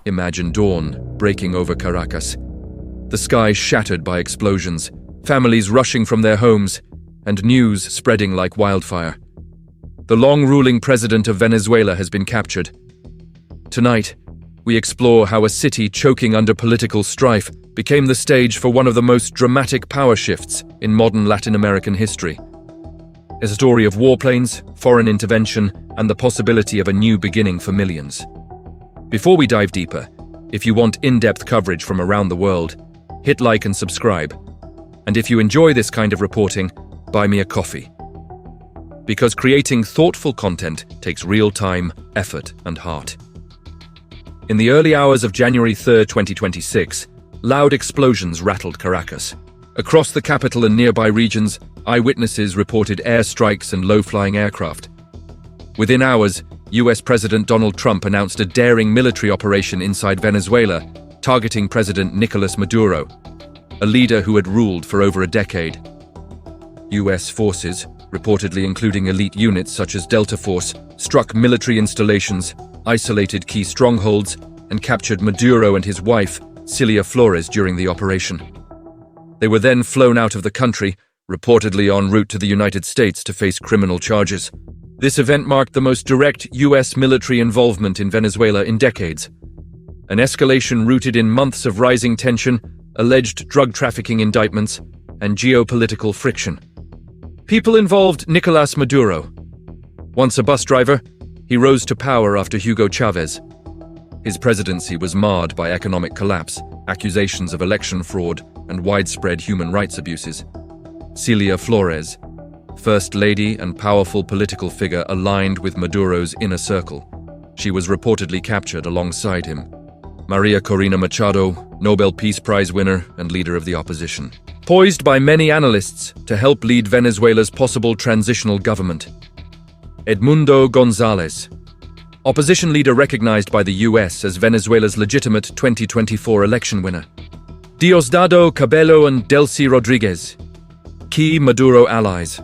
Imagine dawn breaking over Caracas. The sky shattered by explosions, families rushing from their homes, and news spreading like wildfire. The long-ruling president of Venezuela has been captured. Tonight, we explore how a city choking under political strife became the stage for one of the most dramatic power shifts in modern Latin American history. A story of warplanes, foreign intervention, and the possibility of a new beginning for millions. Before we dive deeper, if you want in-depth coverage from around the world, hit like and subscribe. And if you enjoy this kind of reporting, buy me a coffee. Because creating thoughtful content takes real time, effort, and heart. In the early hours of January 3, 2026, loud explosions rattled Caracas. Across the capital and nearby regions, eyewitnesses reported airstrikes and low-flying aircraft. Within hours, US President Donald Trump announced a daring military operation inside Venezuela, targeting President Nicolas Maduro, a leader who had ruled for over a decade. US forces, reportedly including elite units such as Delta Force, struck military installations, isolated key strongholds, and captured Maduro and his wife, Cilia Flores, during the operation. They were then flown out of the country, reportedly en route to the United States to face criminal charges. This event marked the most direct US military involvement in Venezuela in decades. An escalation rooted in months of rising tension, alleged drug trafficking indictments, and geopolitical friction. People involved Nicolas Maduro. Once a bus driver, he rose to power after Hugo Chavez. His presidency was marred by economic collapse, accusations of election fraud, and widespread human rights abuses. Cilia Flores, First Lady and powerful political figure aligned with Maduro's inner circle. She was reportedly captured alongside him. Maria Corina Machado, Nobel Peace Prize winner and leader of the opposition. Poised by many analysts to help lead Venezuela's possible transitional government. Edmundo González, opposition leader recognized by the US as Venezuela's legitimate 2024 election winner. Diosdado Cabello and Delcy Rodriguez, key Maduro allies.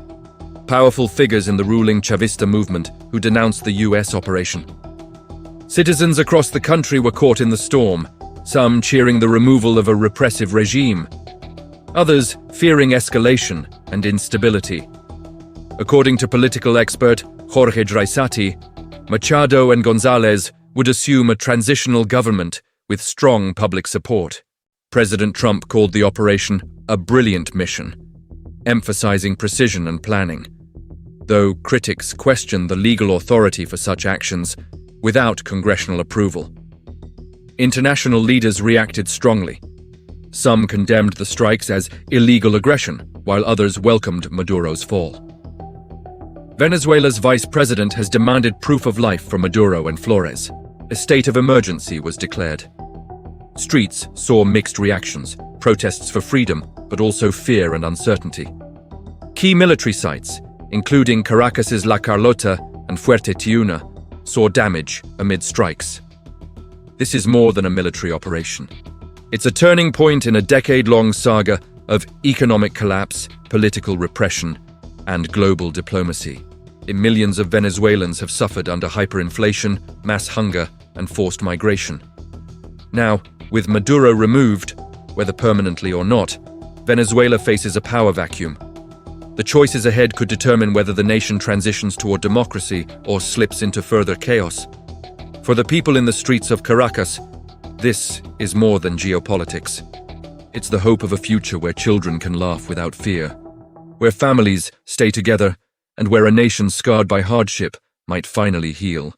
Powerful figures in the ruling Chavista movement who denounced the US operation. Citizens across the country were caught in the storm, some cheering the removal of a repressive regime, others fearing escalation and instability. According to political expert Jorge Draisati, Machado and González would assume a transitional government with strong public support. President Trump called the operation a brilliant mission, emphasizing precision and planning, though critics questioned the legal authority for such actions without congressional approval. International leaders reacted strongly. Some condemned the strikes as illegal aggression, while others welcomed Maduro's fall. Venezuela's vice president has demanded proof of life from Maduro and Flores. A state of emergency was declared. Streets saw mixed reactions, protests for freedom, but also fear and uncertainty. Key military sites, including Caracas's La Carlota and Fort Tiuna, saw damage amid strikes. This is more than a military operation. It's a turning point in a decade-long saga of economic collapse, political repression, and global diplomacy. Millions of Venezuelans have suffered under hyperinflation, mass hunger, and forced migration. Now, with Maduro removed, whether permanently or not, Venezuela faces a power vacuum. The choices ahead could determine whether the nation transitions toward democracy or slips into further chaos. For the people in the streets of Caracas, this is more than geopolitics. It's the hope of a future where children can laugh without fear, where families stay together, and where a nation scarred by hardship might finally heal.